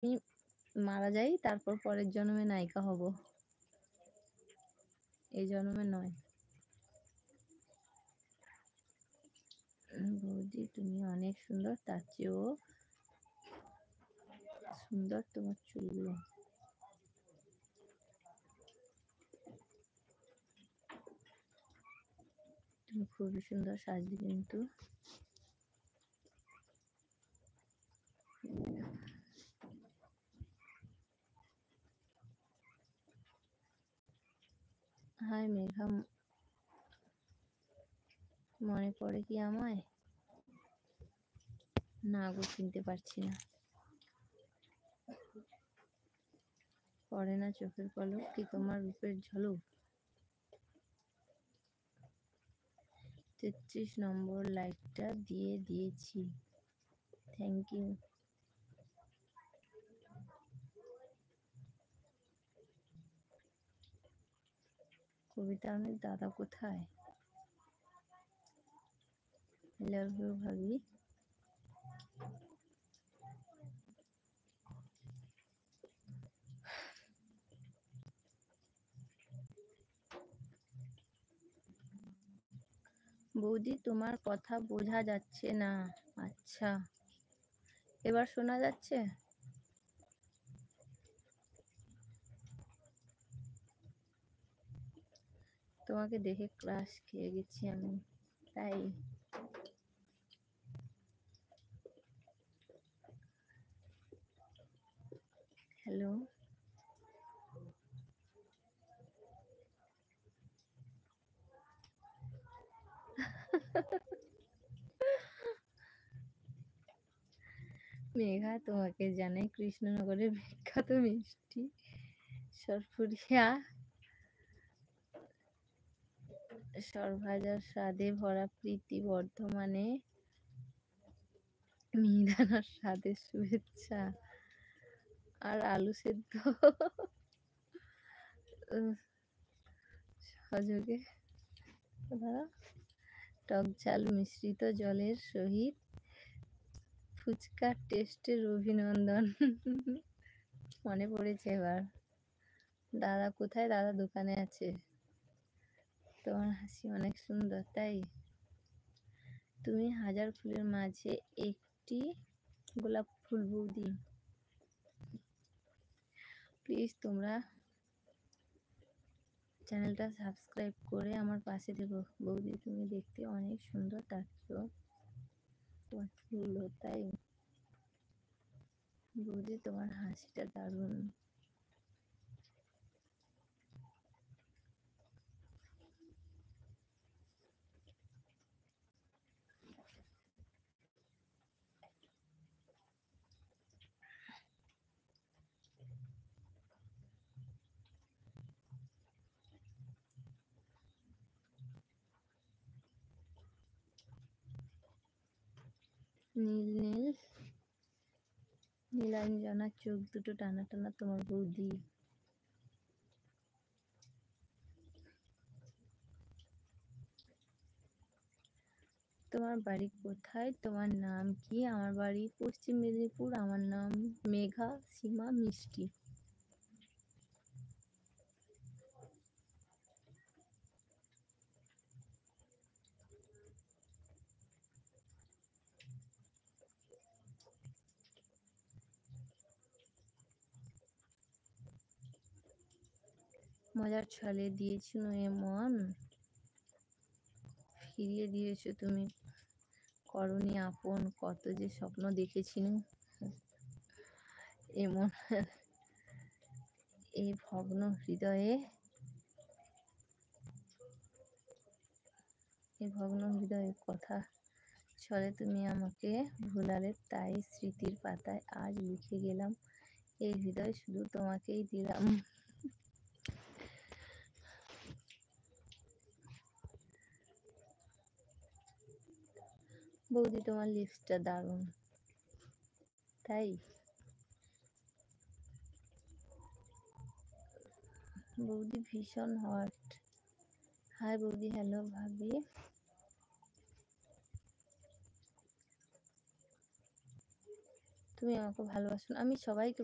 মারা যাই তারপর পরের জন্মে নায়িকা হব, এই জন্মে নয়। বৌদি তুমি অনেক সুন্দর, তার চেয়েও সুন্দর তোমার চুলগুলো। তুমি খুবই সুন্দর সাজবে কিন্তু। হাই মেঘা, মনে পড়ে কি আমায়? না গো, চিনতে পারছি না। পড়ে না চোখের পলক কি তোমার রূপের ঝলক? 33 নম্বর লাইকটা দিয়ে দিয়েছি, থ্যাংক ইউ। কবিতা অনেক দাদা কোথায়? লাভ ইউ ভাবি। বৌদি তোমার কথা বোঝা যাচ্ছে না। আচ্ছা, এবার শোনা যাচ্ছে? তোমাকে দেখে ক্রাশ খেয়ে গেছি আমি, তাই। হ্যালো, মেঘা তোমাকে জানাই কৃষ্ণনগরের বিখ্যাত মিষ্টি সরপুরিয়া সরভাজার স্বাদে ভরা প্রীতি বর্ধমানে মিহিদানার স্বাদের শুভেচ্ছা আর আলু সেদ্ধ সহযোগে টক ঝাল মিশ্রিত জলের সহিত ফুচকা টেস্টের অভিনন্দন। মনে পড়েছে এবার। দাদা কোথায়? দাদা দোকানে আছে। তোমার হাসি অনেক সুন্দর, তাই। তুমি হাজার ফুলের মাঝে একটি গোলাপ ফুল বৌদি। প্লিজ তোমরা চ্যানেলটা সাবস্ক্রাইব করে আমার পাশে থেকো। বৌদি তুমি দেখতে অনেক সুন্দর, তার চেয়েও তোমার চুলও তাই। বৌদি তোমার হাসিটা দারুণ। নীল নীল নীলাঞ্জনা চোখ দুটো টানা টানা তোমার বৌদি। তোমার বাড়ি কোথায়? তোমার নাম কি? আমার বাড়ি পশ্চিম মেদিনীপুর। আমার নাম মেঘা সীমা মিষ্টি। মজার ছলে দিয়েছিল এমন, ফিরিয়ে দিয়েছো তুমি করনি আপন। কত যে স্বপ্ন দেখেছিলাম এমন, এই ভগ্ন হৃদয়ে, কথা ছলে তুমি আমাকে ভুলালে, তাই স্মৃতির পাতায় আজ লিখে গেলাম, এই হৃদয় শুধু তোমাকেই দিলাম। বৌদি তোমার লিপসটা দারুণ, তাই। বৌদি ভীষণ হট। হাই বৌদি। হ্যালো ভাবি। তুমি আমাকে ভালোবাসো না। আমি সবাইকে